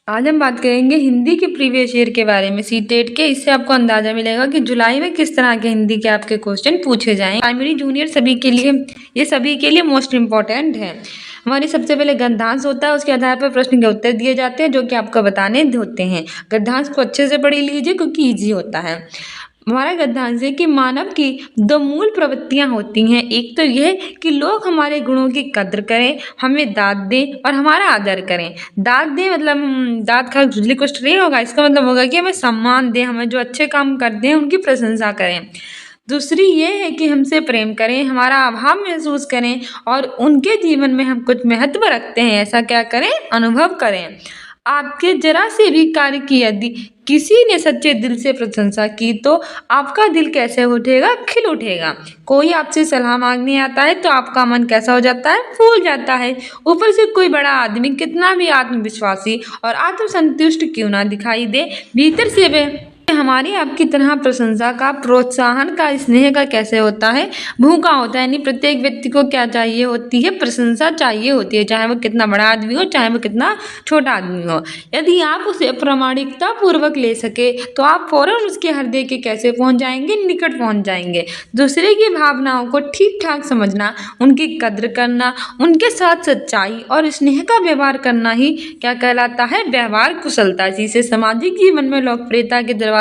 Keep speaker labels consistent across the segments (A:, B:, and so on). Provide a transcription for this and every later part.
A: आज हम बात करेंगे हिंदी के प्रीवियस ईयर के बारे में सीटेट के। इससे आपको अंदाजा मिलेगा कि जुलाई में किस तरह के हिंदी के आपके क्वेश्चन पूछे जाएं। प्राइमरी जूनियर सभी के लिए, ये सभी के लिए मोस्ट इम्पॉर्टेंट है। हमारी सबसे पहले गद्यांश होता है, उसके आधार पर प्रश्न के उत्तर दिए जाते हैं जो कि आपको बताने होते हैं। गद्यांश को अच्छे से पढ़ लीजिए क्योंकि ईजी होता है। हमारा गद्यांश है कि मानव की दो मूल प्रवृत्तियां होती हैं। एक तो यह कि लोग हमारे गुणों की कद्र करें, हमें दाद दें और हमारा आदर करें। दाद दें मतलब दाद का झुल्ली कुछ नहीं होगा, इसका मतलब होगा कि हमें सम्मान दें, हमें जो अच्छे काम करते हैं उनकी प्रशंसा करें। दूसरी ये है कि हमसे प्रेम करें, हमारा अभाव महसूस करें और उनके जीवन में हम कुछ महत्व रखते हैं ऐसा क्या करें, अनुभव करें। आपके जरा से भी कार्य की यदि किसी ने सच्चे दिल से प्रशंसा की तो आपका दिल कैसे उठेगा, खिल उठेगा। कोई आपसे सलाह मांगने आता है तो आपका मन कैसा हो जाता है, फूल जाता है। ऊपर से कोई बड़ा आदमी कितना भी आत्मविश्वासी और आत्मसंतुष्ट क्यों ना दिखाई दे, भीतर से वे हमारी आपकी तरह प्रशंसा का, प्रोत्साहन का, स्नेह का कैसे होता है, भूखा होता है। यानी प्रत्येक व्यक्ति को क्या चाहिए होती है, प्रशंसा चाहिए होती है, चाहे वो कितना बड़ा आदमी हो, चाहे वो कितना छोटा आदमी हो। यदि आप उसे प्रामाणिकता पूर्वक ले सके तो आप फौरन उसके हृदय के कैसे पहुंच जाएंगे, निकट पहुंच जाएंगे। दूसरे की भावनाओं को ठीक ठाक समझना, उनकी कद्र करना, उनके साथ सच्चाई और स्नेह का व्यवहार करना ही क्या कहलाता है, व्यवहार कुशलता। इसी से सामाजिक जीवन में लोकप्रियता के दरवाजे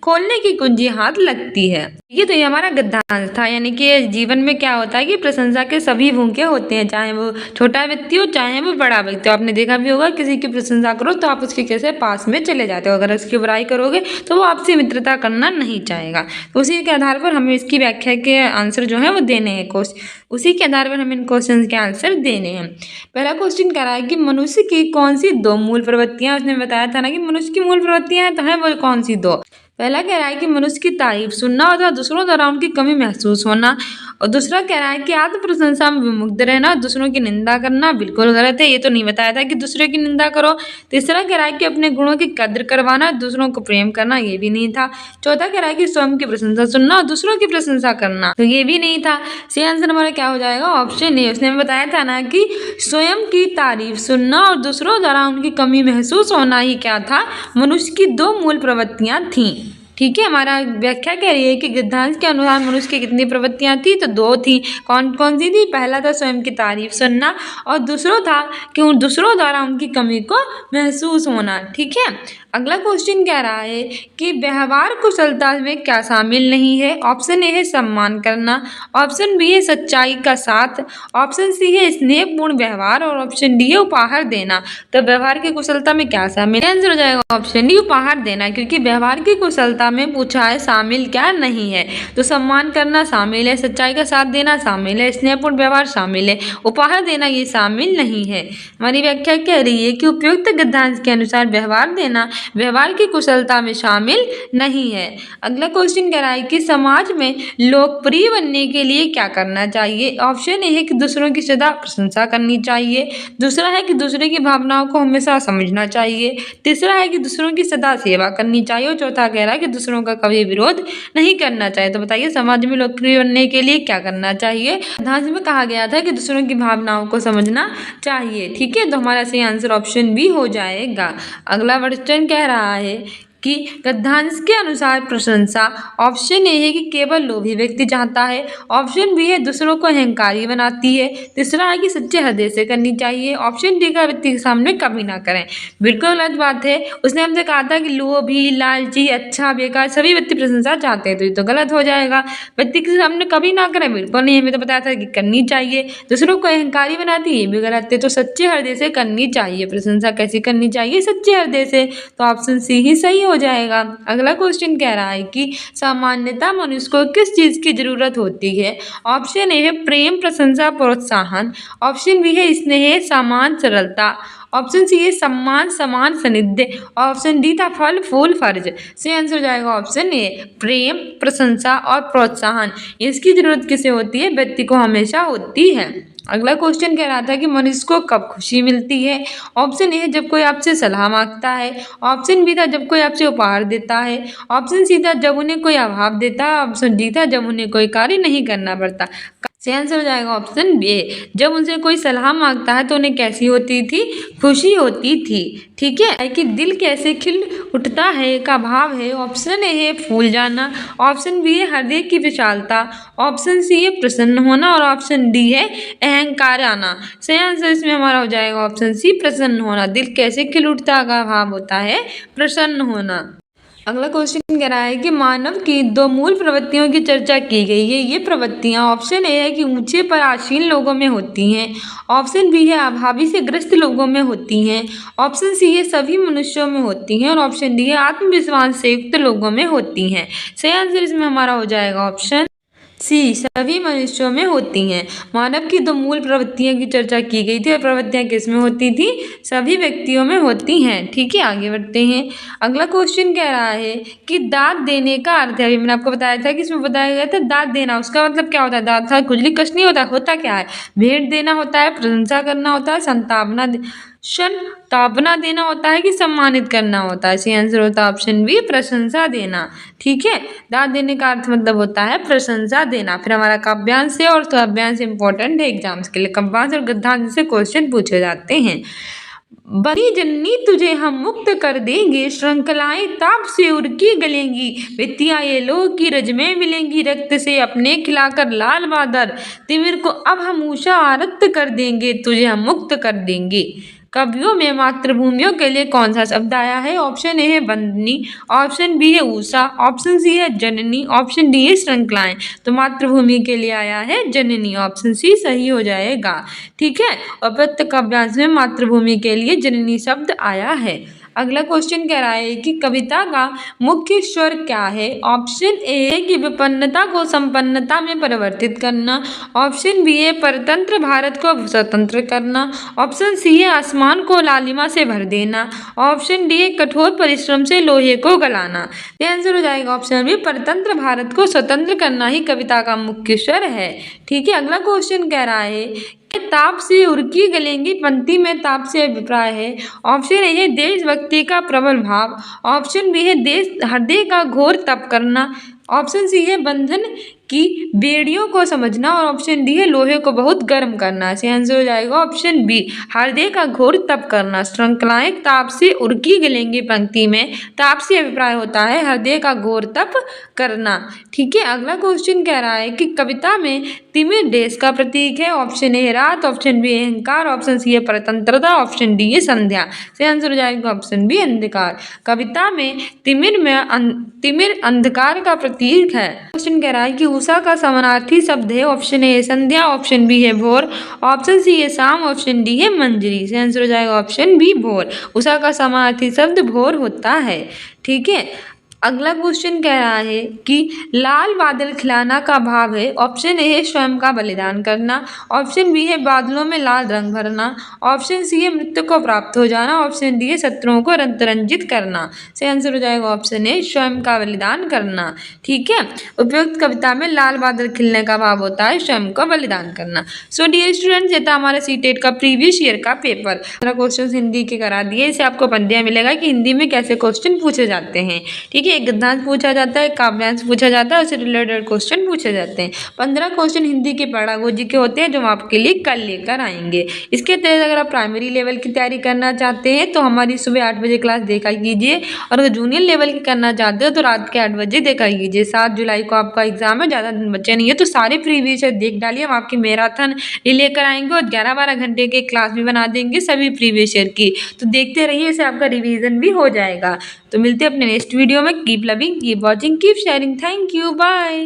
A: खोलने की कुंजी हाथ लगती है। ये हमारा गद्यांश था। यानी कि जीवन में क्या होता है कि प्रशंसा के सभी भूखे होते हैं, चाहे वो छोटा व्यक्ति हो चाहे वो बड़ा व्यक्ति हो। आपने देखा भी होगा किसी की प्रशंसा करो तो आप उसके कैसे पास में चले जाते हो, अगर उसकी बुराई करोगे तो वो आपसे मित्रता करना नहीं चाहेगा। तो उसी के आधार पर हमें इसकी व्याख्या के आंसर जो है वो देने हैं। उसी के आधार पर हमें इन क्वेश्चन के आंसर देने हैं। पहला क्वेश्चन कह रहा है कि मनुष्य की कौन सी दो मूल प्रवृत्तियां, उसने बताया था ना कि मनुष्य की मूल प्रवृत्तियां हैं, तो है वो कौन सी दो। पहला कह रहा है कि मनुष्य की तारीफ सुनना और दूसरों द्वारा उनकी कमी महसूस होना, और दूसरा कह रहा है कि आत्म प्रशंसा में विमुग्ध रहना, दूसरों की निंदा करना बिल्कुल गलत है, ये तो नहीं बताया था कि दूसरे की निंदा करो। तीसरा कह रहा है कि अपने गुणों की कद्र करवाना, दूसरों को प्रेम करना, ये भी नहीं था। चौथा कह रहा है कि स्वयं की प्रशंसा सुनना और दूसरों की प्रशंसा करना, तो ये भी नहीं था। सही आंसर हमारा क्या हो जाएगा, ऑप्शन ए। उसने बताया था ना कि स्वयं की तारीफ सुनना और दूसरों द्वारा उनकी कमी महसूस होना ही क्या था, मनुष्य की दो मूल प्रवृत्तियां थीं। ठीक है, हमारा व्याख्या कह रही है कि गद्यांश के अनुसार मनुष्य की कितनी प्रवृत्तियां थी, तो दो थी। कौन कौन सी थी, पहला था स्वयं की तारीफ सुनना और दूसरा था कि उन दूसरों द्वारा उनकी कमी को महसूस होना। ठीक है, अगला क्वेश्चन कह रहा है कि व्यवहार कुशलता में क्या शामिल नहीं है। ऑप्शन ए है सम्मान करना, ऑप्शन बी है सच्चाई का साथ, ऑप्शन सी है स्नेहपूर्ण व्यवहार और ऑप्शन डी है उपहार देना। तो व्यवहार की कुशलता में क्या शामिल, आंसर हो जाएगा ऑप्शन डी, उपहार देना, क्योंकि व्यवहार की कुशलता में पूछा है शामिल क्या नहीं है। तो सम्मान करना शामिल है, सच्चाई का साथ देना शामिल है, स्नेहपूर्ण व्यवहार शामिल है, उपहार देना ये शामिल नहीं है। हमारी व्याख्या कह रही है कि उपयुक्त गद्यांश के अनुसार व्यवहार देना व्यवहार की कुशलता में शामिल नहीं है। अगला क्वेश्चन कह रहा है कि समाज में लोकप्रिय बनने के लिए क्या करना चाहिए। ऑप्शन ए है कि दूसरों की सदा प्रशंसा करनी चाहिए, दूसरा है कि दूसरे की भावनाओं को हमेशा समझना चाहिए, तीसरा है कि दूसरों की सदा सेवा करनी चाहिए और चौथा कह रहा है कि दूसरों का कभी विरोध नहीं करना चाहिए। तो बताइए समाज में लोकप्रिय बनने के लिए क्या करना चाहिए। गद्यांश में कहा गया था कि दूसरों की भावनाओं को समझना चाहिए। ठीक है, तो हमारा सही आंसर ऑप्शन बी हो जाएगा। अगला क्वेश्चन कह रहा है कि गद्यांश के अनुसार प्रशंसा, ऑप्शन ए है कि केवल लोभी व्यक्ति चाहता है, ऑप्शन बी है दूसरों को अहंकारी बनाती है, तीसरा है कि सच्चे हृदय से करनी चाहिए, ऑप्शन डी का व्यक्ति के सामने कभी ना करें। बिल्कुल गलत बात है। उसने हमसे कहा था कि लोभी, लालची, अच्छा, बेकार सभी व्यक्ति प्रशंसा चाहते हैं, तो ये तो गलत हो जाएगा। व्यक्ति के सामने कभी ना करें, बिल्कुल नहीं, हमें तो बताया था कि करनी चाहिए। दूसरों को अहंकारी बनाती है, ये भी गलत है। तो सच्चे हृदय से करनी चाहिए। प्रशंसा कैसी करनी चाहिए, सच्चे हृदय से, तो ऑप्शन सी ही सही हो जाएगा। अगला क्वेश्चन कह रहा है कि सामान्यतः मनुष्य को किस चीज की जरूरत होती है। ऑप्शन ए है प्रेम, प्रशंसा, प्रोत्साहन, ऑप्शन बी है स्नेह, सामान, सरलता, ऑप्शन सी है सम्मान, समान, सानिध्य, ऑप्शन डी था फल, फूल, फर्ज। सही आंसर हो जाएगा ऑप्शन ए, प्रेम, प्रशंसा और प्रोत्साहन। इसकी जरूरत किसे होती है, व्यक्ति को हमेशा होती है। अगला क्वेश्चन कह रहा था कि मनुष्य को कब खुशी मिलती है। ऑप्शन ए है जब कोई आपसे सलाह मांगता है, ऑप्शन बी था जब कोई आपसे उपहार देता है, ऑप्शन सी था जब उन्हें कोई अभाव देता है, ऑप्शन डी था जब उन्हें कोई कार्य नहीं करना पड़ता। सही आंसर हो जाएगा ऑप्शन बी। जब उनसे कोई सलाह मांगता है तो उन्हें कैसी होती थी, खुशी होती थी। ठीक है कि दिल कैसे खिल उठता है का भाव है, ऑप्शन ए है फूल जाना, ऑप्शन बी है हृदय की विशालता, ऑप्शन सी है प्रसन्न होना और ऑप्शन डी है अहंकार आना। सही आंसर इसमें हमारा हो जाएगा ऑप्शन सी प्रसन्न होना। दिल कैसे खिल उठता का भाव होता है प्रसन्न होना। अगला क्वेश्चन कह रहा है कि मानव की दो मूल प्रवृत्तियों की चर्चा की गई है। ये प्रवृत्तियां ऑप्शन ए है कि ऊंचे पर आसीन लोगों में होती हैं, ऑप्शन बी है अभावी से ग्रस्त लोगों में होती हैं, ऑप्शन सी है सभी मनुष्यों में होती हैं और ऑप्शन डी है आत्मविश्वास से युक्त लोगों में होती हैं। सही आंसर इसमें हमारा हो जाएगा ऑप्शन सी सभी मनुष्यों में होती हैं। मानव की दो मूल प्रवृत्तियों की चर्चा की गई थी और प्रवृत्तियां किस में होती थी, सभी व्यक्तियों में होती हैं। ठीक है आगे बढ़ते हैं। अगला क्वेश्चन कह रहा है कि दाद देने का अर्थ है। अभी मैंने आपको बताया था कि इसमें बताया गया था दाद देना, उसका मतलब क्या होता है, दाद था खुजली कष्ट नहीं होता, होता क्या है, भेंट देना होता है, प्रशंसा करना होता है, संतापना देना होता है कि सम्मानित करना होता है। सही आंसर होता है ऑप्शन बी प्रशंसा देना। ठीक है दाद देने का अर्थ मतलब होता है प्रशंसा देना। फिर हमारा काव्यांश है और काव्यांश इंपॉर्टेंट है एग्जाम्स के लिए। काव्यांश और गद्यांश से क्वेश्चन पूछे जाते हैं। बड़ी जननी तुझे हम मुक्त कर देंगे, श्रृंखलाएं ताप से उड़की गलेंगी, वित्तियां ये लोह की रज में मिलेंगी, रक्त से अपने खिलाकर लाल बादर, तिमिर को अब हम ऊषा आरक्त कर देंगे, तुझे हम मुक्त कर देंगे। कवियों में मातृभूमियों के लिए कौन सा शब्द आया है, ऑप्शन ए है बंदनी, ऑप्शन बी है ऊषा, ऑप्शन सी है जननी, ऑप्शन डी है श्रृंखलाएं। तो मातृभूमि के लिए आया है जननी, ऑप्शन सी सही हो जाएगा। ठीक है और प्रत्येक काव्यांश में मातृभूमि के लिए जननी शब्द आया है। अगला क्वेश्चन कह रहा है कि कविता का मुख्य स्वर क्या है, ऑप्शन ए है कि विपन्नता को संपन्नता में परिवर्तित करना, ऑप्शन बी है परतंत्र भारत को स्वतंत्र करना, ऑप्शन सी है आसमान को लालिमा से भर देना, ऑप्शन डी है कठोर परिश्रम से लोहे को गलाना। ये आंसर हो जाएगा ऑप्शन बी परतंत्र भारत को स्वतंत्र करना ही कविता का मुख्य स्वर है। ठीक है अगला क्वेश्चन कह रहा है ताप से उड़की गलेंगी पंक्ति में ताप से अभिप्राय है, ऑप्शन ए है देशभक्ति का प्रबल भाव, ऑप्शन बी है देश हृदय का घोर तप करना, ऑप्शन सी है बंधन की बेड़ियों को समझना और ऑप्शन डी है लोहे को बहुत गर्म करना। इसका आंसर हो जाएगा ऑप्शन बी हृदय का घोर तप करना। श्रृंखलाएं ताप से उड़की गलेंगी पंक्ति में ताप से अभिप्राय होता है हृदय का घोर तप करना। ठीक है अगला क्वेश्चन कह रहा है कि कविता में तिमिर देश का प्रतीक है, ऑप्शन ए रात, ऑप्शन बी अहंकार, ऑप्शन सी है परतंत्रता, ऑप्शन डी है संध्या। इसका आंसर हो जाएगा ऑप्शन बी अंधकार। कविता में तिमिर अंधकार का प्रतीक है। क्वेश्चन कह रहा है कि उषा का समानार्थी शब्द है, ऑप्शन ए संध्या, ऑप्शन बी है भोर, ऑप्शन सी है शाम, ऑप्शन डी है मंजरी। इसका आंसर हो जाएगा ऑप्शन बी भोर। उषा का समानार्थी शब्द भोर होता है। ठीक है अगला क्वेश्चन कह रहा है कि लाल बादल खिलाना का भाव है, ऑप्शन ए है स्वयं का बलिदान करना, ऑप्शन बी है बादलों में लाल रंग भरना, ऑप्शन सी है मृत्यु को प्राप्त हो जाना, ऑप्शन डी है शत्रुओं को रंजित करना। सही आंसर हो जाएगा ऑप्शन ए स्वयं का बलिदान करना। ठीक है उपयुक्त कविता में लाल बादल खिलने का भाव होता है स्वयं को बलिदान करना। सो डियर स्टूडेंट्स ये था हमारा सीटेट का प्रीवियस ईयर का पेपर। क्वेश्चन हिंदी के करा दिए, इसे आपको पढ़ने मिलेगा कि हिंदी में कैसे क्वेश्चन पूछे जाते हैं। ठीक है एक गद्यांश पूछा जाता है, काव्यांश पूछा जाता है, उससे रिलेटेड क्वेश्चन पूछे जाते हैं। 15 क्वेश्चन हिंदी के पैडागोजी के होते हैं जो हम आपके लिए कल लेकर आएंगे। इसके तहत अगर आप प्राइमरी लेवल की तैयारी करना चाहते हैं तो हमारी सुबह 8 बजे क्लास देखा कीजिए और अगर जूनियर लेवल की करना चाहते हो तो रात के 8 बजे देखा कीजिए। 7 जुलाई को आपका एग्जाम है, ज़्यादा दिन बचे नहीं है तो सारे प्रीवियस देख डालिए। हम आपकी मैराथन लेकर आएंगे और 11-12 घंटे के क्लास भी बना देंगे सभी प्रीवियस ईयर की, तो देखते रहिए, इससे आपका रिवीजन भी हो जाएगा। तो मिलते हैं अपने नेक्स्ट वीडियो में। Keep loving, keep watching, keep sharing. Thank you, bye.